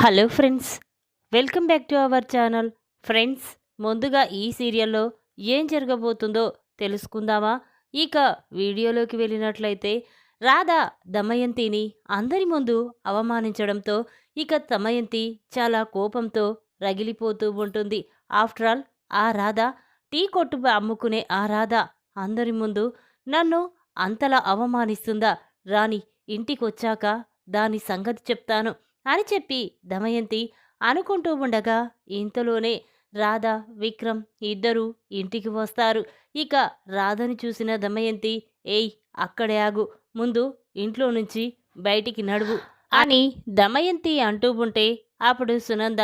Hello friends, welcome back to our channel. Friends, ముందుగా ఈ సీరియల్లో ఏం జరగబోతుందో తెలుసుకుందామా? ఇక వీడియోలోకి వెళ్ళినట్లయితే రాధ దమయంతిని అందరి ముందు అవమానించడంతో ఇక దమయంతి చాలా కోపంతో రగిలిపోతూ ఉంటుంది. ఆఫ్టర్ ఆల్, ఆ రాధ టీ కొట్టు అమ్ముకునే ఆ రాధ అందరి ముందు నన్ను అంతలా అవమానిస్తుందా? రాని, ఇంటికొచ్చాక దాని సంగతి చెప్తాను అని చెప్పి దమయంతి అనుకుంటూ ఉండగా ఇంతలోనే రాధ, విక్రమ్ ఇద్దరూ ఇంటికి వస్తారు. ఇక రాధని చూసిన దమయంతి, ఏయ్ అక్కడే ఆగు, ముందు ఇంట్లో నుంచి బయటికి నడువు అని దమయంతి అంటూ ఉంటే అప్పుడు సునంద,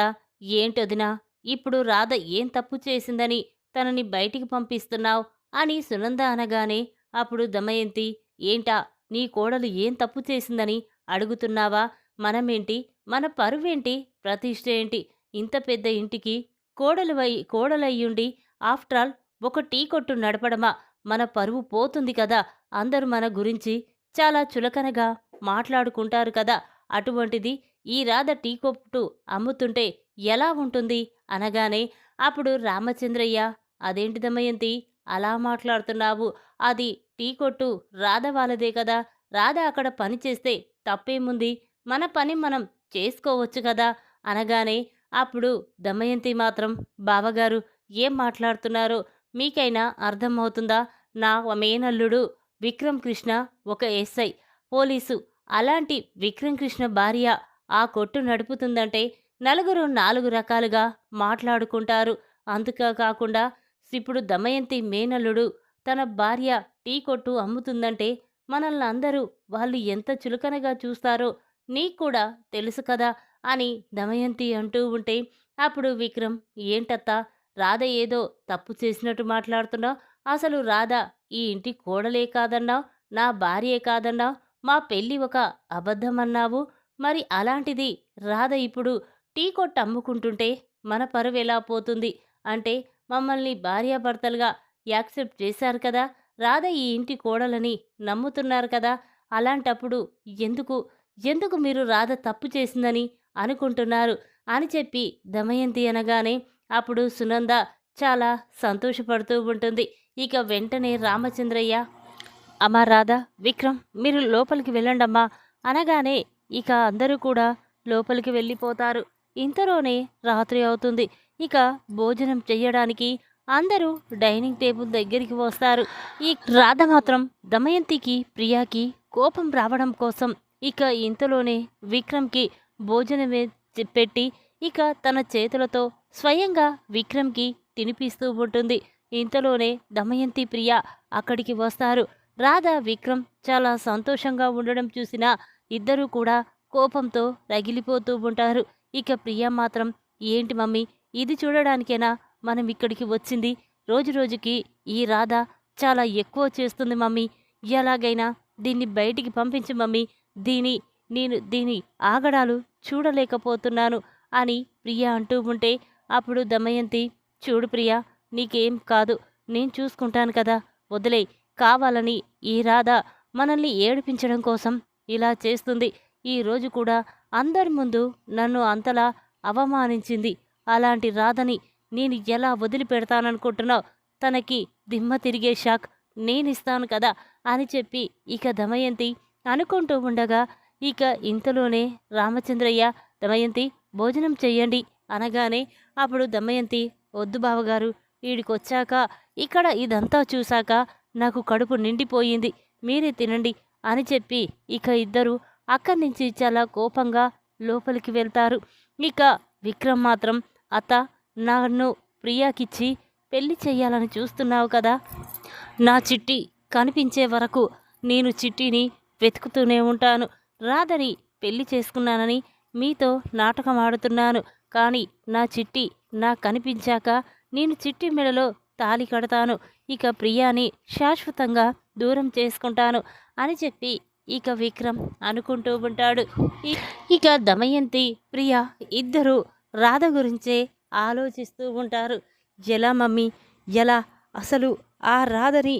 ఏంటొదినా, ఇప్పుడు రాధ ఏం తప్పు చేసిందని తనని బయటికి పంపిస్తున్నావు అని సునంద అనగానే అప్పుడు దమయంతి, ఏంటా, నీ కోడలు ఏం తప్పు చేసిందని అడుగుతున్నావా? మనమేంటి, మన పరువేంటి, ప్రతిష్ఠ ఏంటి, ఇంత పెద్ద ఇంటికి కోడలయ్యుండి ఆఫ్టర్ ఆల్ ఒక టీ కొట్టు నడపడమా? మన పరువు పోతుంది కదా. అందరూ మన గురించి చాలా చులకనగా మాట్లాడుకుంటారు కదా. అటువంటిది ఈ రాధ టీ కొట్టు అమ్ముతుంటే ఎలా ఉంటుంది అనగానే అప్పుడు రామచంద్రయ్య, అదేంటి దమయంతి అలా మాట్లాడుతున్నావు? అది టీ కొట్టు రాధ వాళ్ళదే కదా. రాధ అక్కడ పని చేస్తే తప్పేముంది, మన పని మనం చేసుకోవచ్చు కదా అనగానే అప్పుడు దమయంతి మాత్రం, బావగారు ఏం మాట్లాడుతున్నారో మీకైనా అర్థమవుతుందా? నా మేనల్లుడు విక్రమ్ కృష్ణ ఒక ఎస్ఐ, పోలీసు. అలాంటి విక్రమ్ కృష్ణ భార్య ఆ కొట్టు నడుపుతుందంటే నలుగురు నాలుగు రకాలుగా మాట్లాడుకుంటారు. అందుకే కాకుండా ఇప్పుడు దమయంతి మేనల్లుడు తన భార్య టీ కొట్టు అమ్ముతుందంటే మనల్ని అందరూ వాళ్ళు ఎంత చులకనగా చూస్తారో నీకు కూడా తెలుసు కదా అని దమయంతి అంటూ ఉంటే అప్పుడు విక్రమ్, ఏంటత్తా, రాధ ఏదో తప్పు చేసినట్టు మాట్లాడుతున్నావు? అసలు రాధ ఈ ఇంటి కోడలే కాదన్నావు, నా భార్యే కాదన్నావు, మా పెళ్ళి ఒక అబద్ధమన్నావు. మరి అలాంటిది రాధ ఇప్పుడు టీ కొట్టు అమ్ముకుంటుంటే మన పరువు ఎలా పోతుంది? అంటే మమ్మల్ని భార్యాభర్తలుగా యాక్సెప్ట్ చేశారు కదా, రాధ ఈ ఇంటి కోడలని నమ్ముతున్నారు కదా. అలాంటప్పుడు ఎందుకు ఎందుకు మీరు రాధ తప్పు చేసిందని అనుకుంటున్నారు అని చెప్పి దమయంతి అనగానే అప్పుడు సునంద చాలా సంతోషపడుతూ ఉంటుంది. ఇక వెంటనే రామచంద్రయ్య, అమ్మా రాధ, విక్రమ్ మీరు లోపలికి వెళ్ళండమ్మా అనగానే ఇక అందరూ కూడా లోపలికి వెళ్ళిపోతారు. ఇంతలోనే రాత్రి అవుతుంది. ఇక భోజనం చెయ్యడానికి అందరూ డైనింగ్ టేబుల్ దగ్గరికి వస్తారు. ఈ రాధ మాత్రం దమయంతికి, ప్రియాకి కోపం రావడం కోసం ఇక ఇంతలోనే విక్రమ్కి భోజనమే పెట్టి ఇక తన చేతులతో స్వయంగా విక్రమ్కి తినిపిస్తూ ఉంటుంది. ఇంతలోనే దమయంతి, ప్రియ అక్కడికి వస్తారు. రాధ, విక్రమ్ చాలా సంతోషంగా ఉండడం చూసిన ఇద్దరూ కూడా కోపంతో రగిలిపోతూ ఉంటారు. ఇక ప్రియ మాత్రం, ఏంటి మమ్మీ, ఇది చూడడానికేనా మనం ఇక్కడికి వచ్చింది? రోజు రోజుకి ఈ రాధ చాలా ఎక్కువ చేస్తుంది మమ్మీ. ఎలాగైనా దీన్ని బయటికి పంపించు మమ్మీ. దీని ఆగడాలు చూడలేకపోతున్నాను అని ప్రియ అంటూ ఉంటే అప్పుడు దమయంతి, చూడు ప్రియ, నీకేం కాదు, నేను చూసుకుంటాను కదా, వదిలే. కావాలని ఈ రాధ మనల్ని ఏడిపించడం కోసం ఇలా చేస్తుంది. ఈరోజు కూడా అందరి ముందు నన్ను అంతలా అవమానించింది. అలాంటి రాధని నేను ఎలా వదిలిపెడతాననుకుంటున్నావు? తనకి దిమ్మ తిరిగే షాక్ నేనిస్తాను కదా అని చెప్పి ఇక దమయంతి అనుకుంటూ ఉండగా ఇక ఇంతలోనే రామచంద్రయ్య, దమయంతి భోజనం చెయ్యండి అనగానే అప్పుడు దమయంతి, వద్దు బావగారు, వీడికొచ్చాక ఇక్కడ ఇదంతా చూశాక నాకు కడుపు నిండిపోయింది, మీరే తినండి అని చెప్పి ఇక ఇద్దరు అక్కడి నుంచి చాలా కోపంగా లోపలికి వెళ్తారు. ఇక విక్రమ్ మాత్రం, అత్త, నన్ను ప్రియాకిచ్చి పెళ్లి చెయ్యాలని చూస్తున్నావు కదా, నా చిట్టి కనిపించే వరకు నేను చిట్టిని వెతుకుతూనే ఉంటాను. రాధని పెళ్లి చేసుకున్నానని మీతో నాటకం ఆడుతున్నాను, కానీ నా చిట్టి నాకు కనిపించాక నేను చిట్టి మెడలో తాళి కడతాను. ఇక ప్రియాని శాశ్వతంగా దూరం చేసుకుంటాను అని చెప్పి ఇక విక్రమ్ అనుకుంటూ ఉంటాడు. ఇక దమయంతి, ప్రియ ఇద్దరూ రాధ గురించే ఆలోచిస్తూ ఉంటారు. ఎలా మమ్మీ, ఎలా, అసలు ఆ రాధని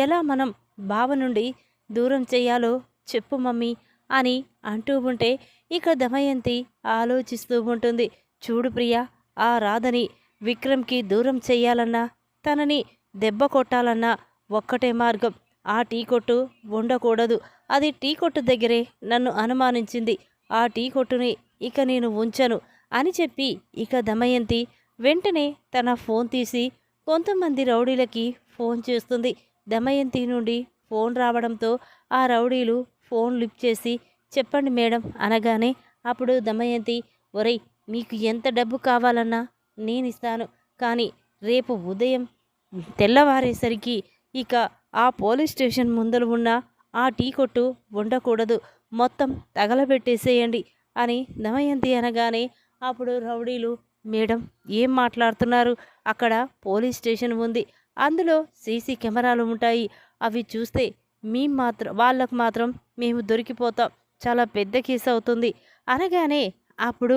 ఎలా మనం బావ నుండి దూరం చేయాలో చెప్పు మమ్మీ అని అంటూ ఉంటే ఇక దమయంతి ఆలోచిస్తూ ఉంటుంది. చూడు ప్రియా, ఆ రాధని విక్రమ్కి దూరం చెయ్యాలన్నా, తనని దెబ్బ కొట్టాలన్నా ఒక్కటే మార్గం. ఆ టీ కొట్టు ఉండకూడదు. అది టీ కొట్టు దగ్గరే నన్ను అనుమానించింది. ఆ టీ కొట్టుని ఇక నేను ఉంచను అని చెప్పి ఇక దమయంతి వెంటనే తన ఫోన్ తీసి కొంతమంది రౌడీలకి ఫోన్ చేస్తుంది. దమయంతి నుండి ఫోన్ రావడంతో ఆ రౌడీలు ఫోన్ లిఫ్ట్ చేసి చెప్పండి మేడం అనగానే అప్పుడు దమయంతి, ఒరేయ్, మీకు ఎంత డబ్బు కావాలన్నా నేనిస్తాను, కానీ రేపు ఉదయం తెల్లవారేసరికి ఇక ఆ పోలీస్ స్టేషన్ ముందర ఉన్న ఆ టీ కొట్టు ఉండకూడదు, మొత్తం తగలబెట్టేసేయండి అని దమయంతి అనగానే అప్పుడు రౌడీలు, మేడం ఏం మాట్లాడుతున్నారు, అక్కడ పోలీస్ స్టేషన్ ఉంది, అందులో సీసీ కెమెరాలు ఉంటాయి, అవి చూస్తే వాళ్ళకు మాత్రం మేము దొరికిపోతాం, చాలా పెద్ద కేసు అవుతుంది అనగానే అప్పుడు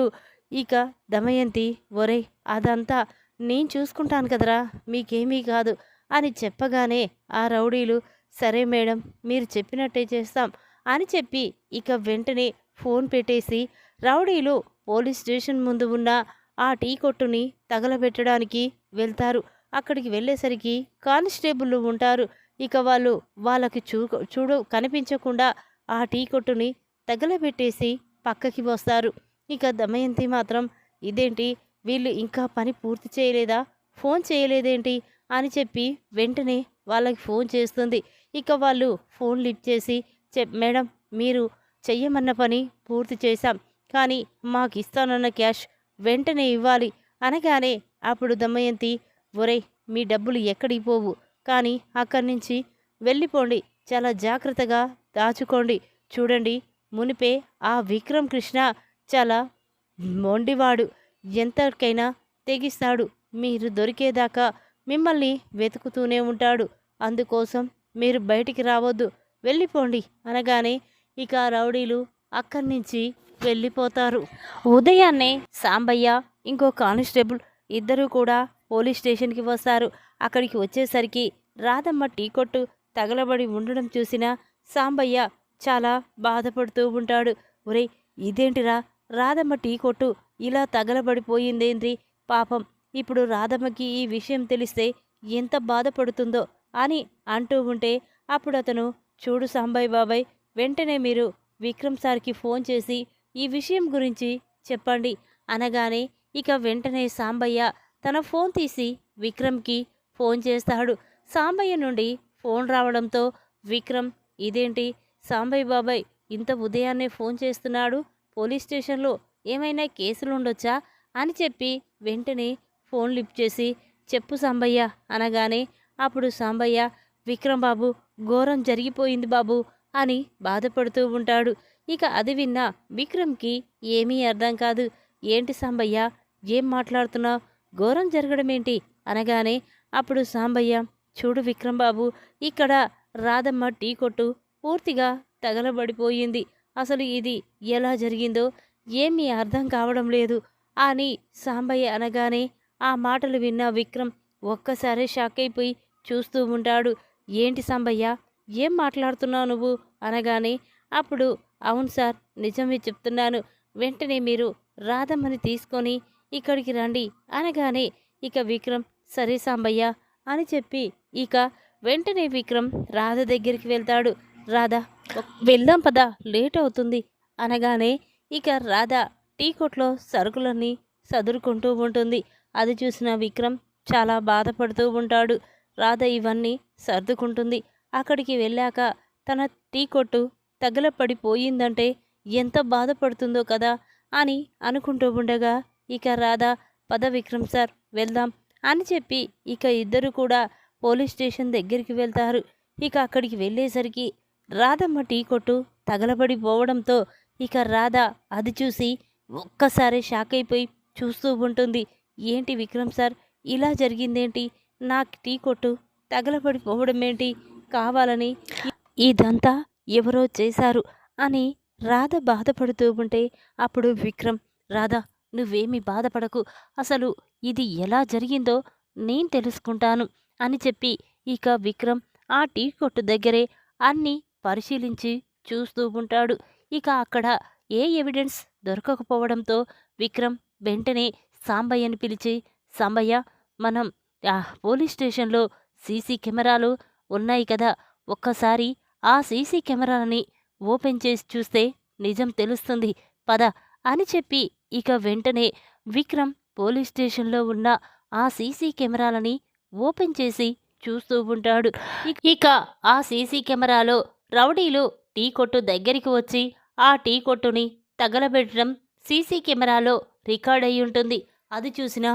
ఇక దమయంతి, ఒరేయ్, అదంతా నేను చూసుకుంటాను కదరా, మీకేమీ కాదు అని చెప్పగానే ఆ రౌడీలు, సరే మేడం, మీరు చెప్పినట్టే చేస్తాం అని చెప్పి ఇక వెంటనే ఫోన్ పెట్టేసి రౌడీలు పోలీస్ స్టేషన్ ముందు ఉన్న ఆ టీ కొట్టుని తగలబెట్టడానికి వెళ్తారు. అక్కడికి వెళ్ళేసరికి కానిస్టేబుల్ ఉంటారు. ఇక వాళ్ళకి కనిపించకుండా ఆ టీ కొట్టుని తగలబెట్టేసి పక్కకి వస్తారు. ఇక దమయంతి మాత్రం, ఇదేంటి, వీళ్ళు ఇంకా పని పూర్తి చేయలేదా, ఫోన్ చేయలేదేంటి అని చెప్పి వెంటనే వాళ్ళకి ఫోన్ చేస్తుంది. ఇక వాళ్ళు ఫోన్ లిఫ్ట్ చేసి, మేడం, మీరు చెయ్యమన్న పని పూర్తి చేశాం, కానీ మాకు ఇస్తానన్న క్యాష్ వెంటనే ఇవ్వాలి అనగానే అప్పుడు దమయంతి, ఒరేయ్, మీ డబ్బులు ఎక్కడికి పోవు, కానీ అక్కడి నుంచి వెళ్ళిపోండి, చాలా జాగ్రత్తగా దాచుకోండి. చూడండి, మునిపే ఆ విక్రమ్ కృష్ణ చాలా మొండివాడు, ఎంతకైనా తెగిస్తాడు, మీరు దొరికేదాకా మిమ్మల్ని వెతుకుతూనే ఉంటాడు, అందుకోసం మీరు బయటికి రావద్దు, వెళ్ళిపోండి అనగానే ఇక రౌడీలు అక్కడి నుంచి వెళ్ళిపోతారు. ఉదయాన్నే సాంబయ్య ఇంకో కానిస్టేబుల్ ఇద్దరూ కూడా పోలీస్ స్టేషన్కి వస్తారు. అక్కడికి వచ్చేసరికి రాధమ్మ టీ కొట్టు తగలబడి ఉండడం చూసిన సాంబయ్య చాలా బాధపడుతూ ఉంటాడు. ఒరేయ్, ఇదేంటిరా, రాధమ్మ టీ కొట్టు ఇలా తగలబడిపోయిందేంటి, పాపం ఇప్పుడు రాధమ్మకి ఈ విషయం తెలిస్తే ఎంత బాధపడుతుందో అని అంటూ ఉంటే అప్పుడు అతను, చూడు సాంబయ్య బాబాయ్, వెంటనే మీరు విక్రమ్ సార్కి ఫోన్ చేసి ఈ విషయం గురించి చెప్పండి అనగానే ఇక వెంటనే సాంబయ్య తన ఫోన్ తీసి విక్రమ్కి ఫోన్ చేస్తాడు. సాంబయ్య నుండి ఫోన్ రావడంతో విక్రమ్, ఇదేంటి సాంబయ్య బాబాయ్ ఇంత ఉదయాన్నే ఫోన్ చేస్తున్నాడు, పోలీస్ స్టేషన్లో ఏమైనా కేసులు ఉండొచ్చా అని చెప్పి వెంటనే ఫోన్ లిఫ్ట్ చేసి, చెప్పు సాంబయ్య అనగానే అప్పుడు సాంబయ్య, విక్రమ్ బాబు, ఘోరం జరిగిపోయింది బాబు అని బాధపడుతూ ఉంటాడు. ఇక అది విన్న విక్రమ్కి ఏమీ అర్థం కాదు. ఏంటి సాంబయ్య, ఏం మాట్లాడుతున్నావు, ఘోరం జరగడం ఏంటి అనగానే అప్పుడు సాంబయ్య, చూడు విక్రమ్ బాబు, ఇక్కడ రాధమ్మ టీ కొట్టు పూర్తిగా తగలబడిపోయింది, అసలు ఇది ఎలా జరిగిందో ఏమీ అర్థం కావడం లేదు అని సాంబయ్య అనగానే ఆ మాటలు విన్న విక్రమ్ ఒక్కసారి షాక్ అయిపోయి చూస్తూ ఉంటాడు. ఏంటి సాంబయ్య, ఏం మాట్లాడుతున్నావు నువ్వు అనగానే అప్పుడు, అవును సార్, నిజమే చెప్తున్నాను, వెంటనే మీరు రాధమ్మని తీసుకొని ఇక్కడికి రండి అనగానే ఇక విక్రమ్, సరే సాంబయ్య అని చెప్పి ఇక వెంటనే విక్రమ్ రాధ దగ్గరికి వెళ్తాడు. రాధ, వెళ్దాం పదా, లేట్ అవుతుంది అనగానే ఇక రాధ టీ కొట్లో సరుకులన్నీ సదురుకుంటూ ఉంటుంది. అది చూసిన విక్రమ్ చాలా బాధపడుతూ ఉంటాడు. రాధ ఇవన్నీ సర్దుకుంటుంది. అక్కడికి వెళ్ళాక తన టీ కొట్టు తగలపడిపోయిందంటే ఎంత బాధపడుతుందో కదా అని అనుకుంటూ ఉండగా ఇక రాధ, పద విక్రమ్ సార్ వెళ్దాం అని చెప్పి ఇక ఇద్దరు కూడా పోలీస్ స్టేషన్ దగ్గరికి వెళ్తారు. ఇక అక్కడికి వెళ్ళేసరికి రాధమ్మ టీ కొట్టు తగలబడిపోవడంతో ఇక రాధ అది చూసి ఒక్కసారి షాక్ అయిపోయి చూస్తూ ఉంటుంది. ఏంటి విక్రమ్ సార్, ఇలా జరిగిందేంటి, నా టీ కొట్టు తగలబడిపోవడం ఏంటి, కావాలని ఇదంతా ఎవరో చేశారు అని రాధ బాధపడుతూ ఉంటే అప్పుడు విక్రమ్, రాధ నువ్వేమీ బాధపడకు, అసలు ఇది ఎలా జరిగిందో నేను తెలుసుకుంటాను అని చెప్పి ఇక విక్రమ్ ఆ టీ కొట్టు దగ్గరే అన్నీ పరిశీలించి చూస్తూ ఉంటాడు. ఇక అక్కడ ఏ ఎవిడెన్స్ దొరకకపోవడంతో విక్రమ్ వెంటనే సాంబయ్యని పిలిచి, సాంబయ్య, మనం పోలీస్ స్టేషన్లో సీసీ కెమెరాలు ఉన్నాయి కదా, ఒక్కసారి ఆ సీసీ కెమెరాలని ఓపెన్ చేసి చూస్తే నిజం తెలుస్తుంది, పద అని చెప్పి ఇక వెంటనే విక్రమ్ పోలీస్ స్టేషన్లో ఉన్న ఆ సీసీ కెమెరాలని ఓపెన్ చేసి చూస్తూ ఉంటాడు. ఇక ఆ సీసీ కెమెరాలో రౌడీలు టీ కొట్టు దగ్గరికి వచ్చి ఆ టీ కొట్టుని తగలబెట్టడం సీసీ కెమెరాలో రికార్డ్ అయి ఉంటుంది. అది చూసిన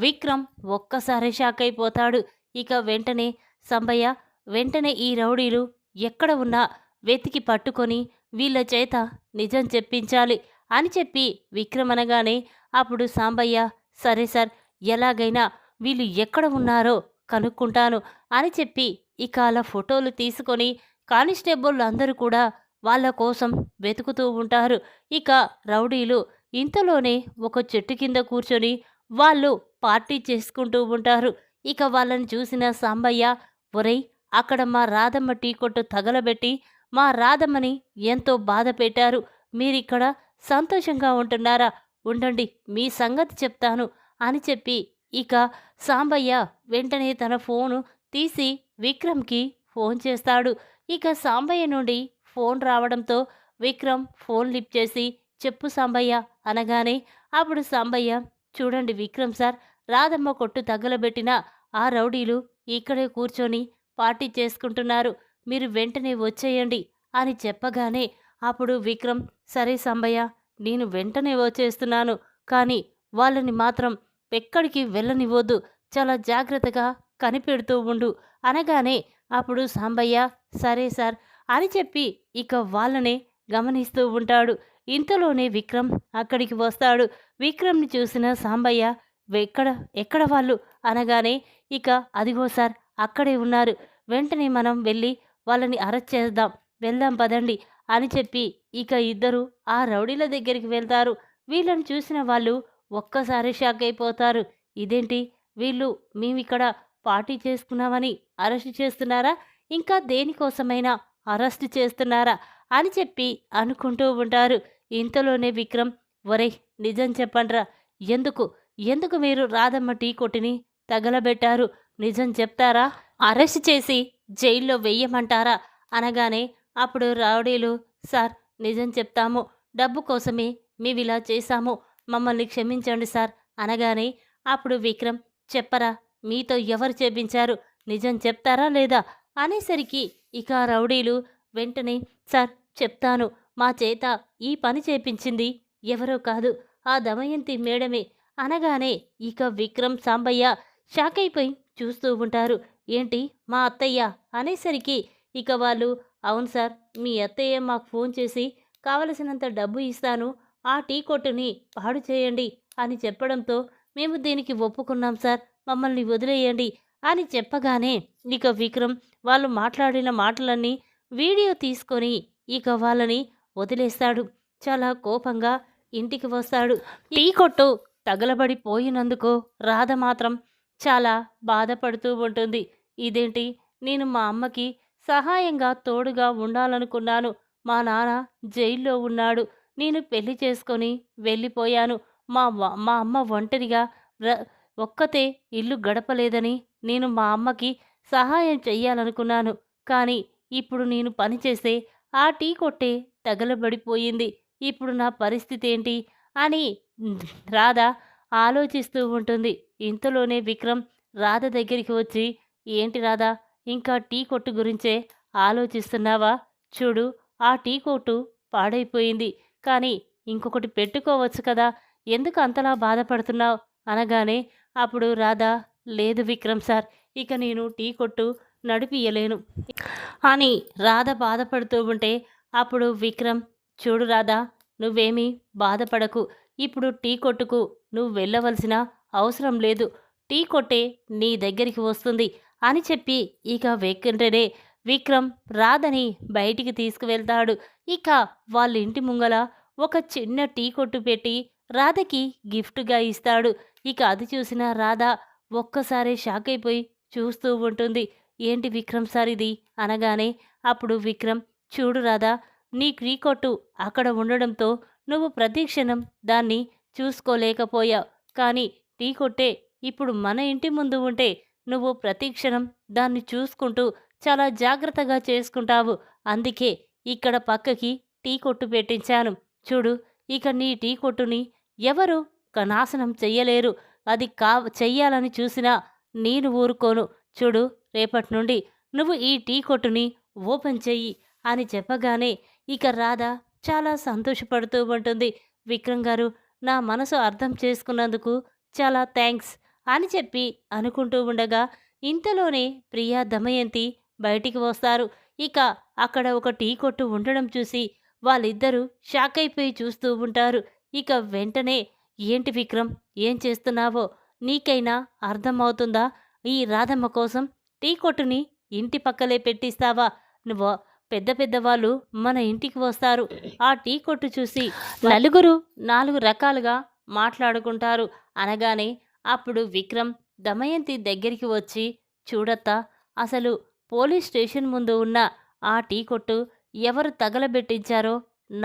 విక్రమ్ ఒక్కసారి షాక్ అయిపోతాడు. ఇక వెంటనే సంబయ్య, వెంటనే ఈ రౌడీలు ఎక్కడ ఉన్నా వెతికి పట్టుకొని వీళ్ళ చేత నిజం చెప్పించాలి అని చెప్పి విక్రమ్ అనగానే అప్పుడు సాంబయ్య, సరే సార్, ఎలాగైనా వీళ్ళు ఎక్కడ ఉన్నారో కనుక్కుంటాను అని చెప్పి ఇక అలా ఫోటోలు తీసుకొని కానిస్టేబుల్ అందరూ కూడా వాళ్ళ కోసం వెతుకుతూ ఉంటారు. ఇక రౌడీలు ఇంతలోనే ఒక చెట్టు కింద కూర్చొని వాళ్ళు పార్టీ చేసుకుంటూ ఉంటారు. ఇక వాళ్ళని చూసిన సాంబయ్య, ఒరేయ్, అక్కడ మా రాధమ్మ టీ కొట్టు తగలబెట్టి మా రాధమ్మని ఎంతో బాధ పెట్టారు, మీరిక్కడ సంతోషంగా ఉంటున్నారా, ఉండండి మీ సంగతి చెప్తాను అని చెప్పి ఇక సాంబయ్య వెంటనే తన ఫోను తీసి విక్రమ్కి ఫోన్ చేస్తాడు. ఇక సాంబయ్య నుండి ఫోన్ రావడంతో విక్రమ్ ఫోన్ లిఫ్ట్ చేసి, చెప్పు సాంబయ్య అనగానే అప్పుడు సాంబయ్య, చూడండి విక్రమ్ సార్, రాధమ్మ కొట్టు తగలబెట్టిన ఆ రౌడీలు ఇక్కడే కూర్చొని పార్టీ చేసుకుంటున్నారు, మీరు వెంటనే వచ్చేయండి అని చెప్పగానే అప్పుడు విక్రమ్, సరే సాంబయ్య, నేను వెంటనే వచ్చేస్తున్నాను, కానీ వాళ్ళని మాత్రం ఎక్కడికి వెళ్ళనివ్వద్దు, చాలా జాగ్రత్తగా కనిపెడుతూ ఉండు అనగానే అప్పుడు సాంబయ్య, సరే సార్ అని చెప్పి ఇక వాళ్ళనే గమనిస్తూ ఉంటాడు. ఇంతలోనే విక్రమ్ అక్కడికి వస్తాడు. విక్రమ్ని చూసిన సాంబయ్య, ఎక్కడ ఎక్కడ వాళ్ళు అనగానే ఇక అదిగో సార్, అక్కడే ఉన్నారు, వెంటనే మనం వెళ్ళి వాళ్ళని అరెస్ట్ చేద్దాం, వెళ్దాం పదండి అని చెప్పి ఇక ఇద్దరు ఆ రౌడీల దగ్గరికి వెళ్తారు. వీళ్ళని చూసిన వాళ్ళు ఒక్కసారి షాక్ అయిపోతారు. ఇదేంటి, వీళ్ళు మేమిక్కడ పార్టీ చేసుకున్నామని అరెస్ట్ చేస్తున్నారా, ఇంకా దేనికోసమైనా అరెస్ట్ చేస్తున్నారా అని చెప్పి అనుకుంటూ ఉంటారు. ఇంతలోనే విక్రమ్, ఒరేయ్, నిజం చెప్పండ్రా, ఎందుకు ఎందుకు మీరు రాధమ్మ టీ కొట్టిని తగలబెట్టారు, నిజం చెప్తారా, అరెస్ట్ చేసి జైల్లో వెయ్యమంటారా అనగానే అప్పుడు రౌడీలు, సార్, నిజం చెప్తాము, డబ్బు కోసమే మేమిలా చేశాము, మమ్మల్ని క్షమించండి సార్ అనగానే అప్పుడు విక్రమ్, చెప్పరా, మీతో ఎవరు చేపించారు, నిజం చెప్తారా లేదా అనేసరికి ఇక రౌడీలు వెంటనే, సార్ చెప్తాను, మా చేత ఈ పని చేపించింది ఎవరో కాదు, ఆ దమయంతి మేడమే అనగానే ఇక విక్రమ్ సాంబయ్య షాక్ అయిపోయి చూస్తూ ఉంటారు. ఏంటి, మా అత్తయ్య అనేసరికి ఇక వాళ్ళు, అవును సార్, మీ అత్తయ్య మాకు ఫోన్ చేసి కావలసినంత డబ్బు ఇస్తాను, ఆ టీ కొట్టుని పాడు చేయండి అని చెప్పడంతో మేము దీనికి ఒప్పుకున్నాం సార్, మమ్మల్ని వదిలేయండి అని చెప్పగానే ఇక విక్రమ్ వాళ్ళు మాట్లాడిన మాటలన్నీ వీడియో తీసుకొని ఇక వాళ్ళని వదిలేస్తాడు. చాలా కోపంగా ఇంటికి వస్తాడు. టీ కొట్టు తగలబడిపోయినందుకు రాధ మాత్రం చాలా బాధపడుతూ ఉంటుంది. ఇదేంటి, నేను మా అమ్మకి సహాయంగా తోడుగా ఉండాలనుకున్నాను, మా నాన్న జైల్లో ఉన్నాడు, నేను పెళ్లి చేసుకొని వెళ్ళిపోయాను, మా అమ్మ ఒంటరిగా ఒక్కతే ఇల్లు గడపలేదని నేను మా అమ్మకి సహాయం చెయ్యాలనుకున్నాను, కానీ ఇప్పుడు నేను పనిచేసే ఆ టీ కొట్టే తగలబడిపోయింది, ఇప్పుడు నా పరిస్థితి ఏంటి అని రాధ ఆలోచిస్తూ ఉంటుంది. ఇంతలోనే విక్రమ్ రాధ దగ్గరికి వచ్చి, ఏంటి రాధ, ఇంకా టీ కొట్టు గురించే ఆలోచిస్తున్నావా, చూడు ఆ టీ కొట్టు పాడైపోయింది, కానీ ఇంకొకటి పెట్టుకోవచ్చు కదా, ఎందుకు అంతలా బాధపడుతున్నావు అనగానే అప్పుడు రాధ, లేదు విక్రమ్ సార్, ఇక నేను టీ కొట్టు నడిపియలేను అని రాధ బాధపడుతూ ఉంటే అప్పుడు విక్రమ్, చూడు రాధ, నువ్వేమీ బాధపడకు, ఇప్పుడు టీ కొట్టుకు నువ్వు వెళ్ళవలసిన అవసరం లేదు, టీ కొట్టే నీ దగ్గరికి వస్తుంది అని చెప్పి ఇక వెంటనే విక్రమ్ రాధని బయటికి తీసుకువెళ్తాడు. ఇక వాళ్ళ ఇంటి ముంగల ఒక చిన్న టీ కొట్టు పెట్టి రాధకి గిఫ్ట్గా ఇస్తాడు. ఇక అది చూసిన రాధ ఒక్కసారి షాక్ అయిపోయి చూస్తూ ఉంటుంది. ఏంటి విక్రమ్ సార్ ఇది అనగానే అప్పుడు విక్రమ్, చూడు రాధా, నీ టీ కొట్టు అక్కడ ఉండడంతో నువ్వు ప్రతి క్షణం దాన్ని చూసుకోలేకపోయావు. కానీ టీ కొట్టే ఇప్పుడు మన ఇంటి ముందు ఉంటే నువ్వు ప్రతి క్షణం దాన్ని చూసుకుంటూ చాలా జాగ్రత్తగా చేసుకుంటావు. అందుకే ఇక్కడ పక్కకి టీ కొట్టు పెట్టించాను. చూడు, ఇక నీ టీ కొట్టుని ఎవరు నాశనం చెయ్యలేరు. అది చెయ్యాలని చూసినా నేను ఊరుకోను. చూడు, రేపటి నుండి నువ్వు ఈ టీ కొట్టుని ఓపెన్ చెయ్యి అని చెప్పగానే ఇక రాధ చాలా సంతోషపడుతూ ఉంటుంది. విక్రమ్ గారు, నా మనసు అర్థం చేసుకున్నందుకు చాలా థ్యాంక్స్ అని చెప్పి అనుకుంటూ ఉండగా ఇంతలోనే ప్రియా, దమయంతి బయటికి వస్తారు. ఇక అక్కడ ఒక టీ కొట్టు ఉండడం చూసి వాళ్ళిద్దరూ షాక్ అయిపోయి చూస్తూ ఉంటారు. ఇక వెంటనే, ఏంటి విక్రమ్, ఏం చేస్తున్నావో నీకైనా అర్థమవుతుందా? ఈ రాధమ్మ కోసం టీ కొట్టుని ఇంటి పక్కలే పెట్టిస్తావా? నువ్వు పెద్ద పెద్దవాళ్ళు మన ఇంటికి వస్తారు. ఆ టీ కొట్టు చూసి నలుగురు 4 రకాలుగా మాట్లాడుకుంటారు అనగానే అప్పుడు విక్రమ్ దమయంతి దగ్గరికి వచ్చి, చూడత్తా, అసలు పోలీస్ స్టేషన్ ముందు ఉన్న ఆ టీ కొట్టు ఎవరు తగలబెట్టించారో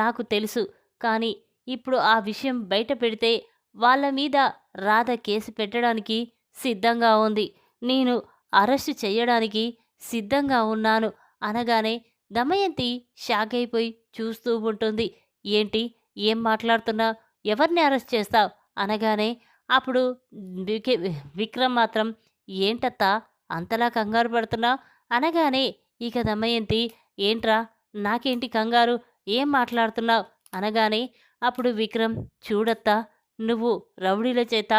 నాకు తెలుసు. కానీ ఇప్పుడు ఆ విషయం బయట పెడితే వాళ్ళ మీద రాధ కేసు పెట్టడానికి సిద్ధంగా ఉంది. నేను అరెస్టు చేయడానికి సిద్ధంగా ఉన్నాను అనగానే దమయంతి షాక్ అయిపోయి చూస్తూ ఉంటుంది. ఏంటి, ఏం మాట్లాడుతున్నా? ఎవరిని అరెస్ట్ చేస్తావు అనగానే అప్పుడు విక్రమ్ మాత్రం, ఏంటత్తా అంతలా కంగారు పడుతున్నావు అనగానే ఇక దమయంతి, ఏంట్రా, నాకేంటి కంగారు, ఏం మాట్లాడుతున్నావు అనగానే అప్పుడు విక్రమ్, చూడత్తా, నువ్వు రౌడీల చేత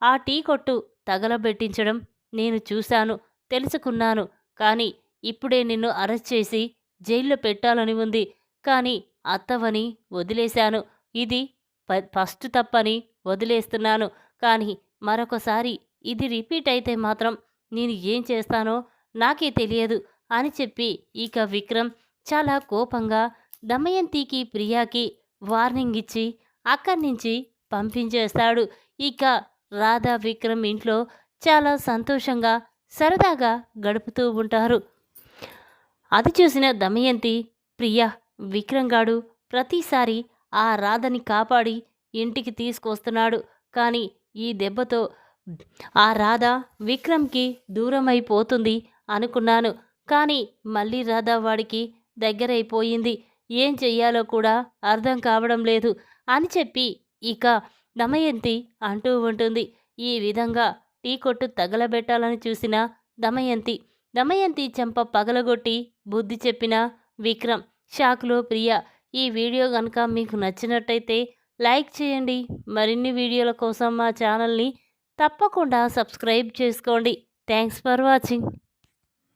ఆ టీ కొట్టు తగలబెట్టించడం నేను చూశాను, తెలుసుకున్నాను. కానీ ఇప్పుడే నిన్ను అరెస్ట్ చేసి జైల్లో పెట్టాలని ఉంది. కానీ అత్తవని వదిలేశాను. ఇది ఫస్ట్ తప్పని వదిలేస్తున్నాను. కానీ మరొకసారి ఇది రిపీట్ అయితే మాత్రం నేను ఏం చేస్తానో నాకే తెలియదు అని చెప్పి ఇక విక్రమ్ చాలా కోపంగా దమయంతికి, ప్రియాకి వార్నింగ్ ఇచ్చి అక్కడి నుంచి పంపించేస్తాడు. ఇక రాధా, విక్రమ్ ఇంట్లో చాలా సంతోషంగా సరదాగా గడుపుతూ ఉంటారు. అది చూసిన దమయంతి, ప్రియా, విక్రమ్ గాడు ప్రతిసారి ఆ రాధని కాపాడి ఇంటికి తీసుకొస్తున్నాడు. కానీ ఈ దెబ్బతో ఆ రాధ విక్రమ్కి దూరమైపోతుంది అనుకున్నాను. కానీ మళ్ళీ రాధ వాడికి దగ్గరైపోయింది. ఏం చెయ్యాలో కూడా అర్థం కావడం లేదు అని చెప్పి ఇక దమయంతి అంటూ ఉంటుంది. ఈ విధంగా టీ కొట్టు తగలబెట్టాలని చూసిన దమయంతి చెంప పగలగొట్టి బుద్ధి చెప్పిన విక్రమ్. షాక్లో ప్రియ. ఈ వీడియో కనుక మీకు నచ్చినట్టయితే లైక్ చేయండి. మరిన్ని వీడియోల కోసం మా ఛానల్ని తప్పకుండా సబ్స్క్రైబ్ చేసుకోండి. Thanks for watching.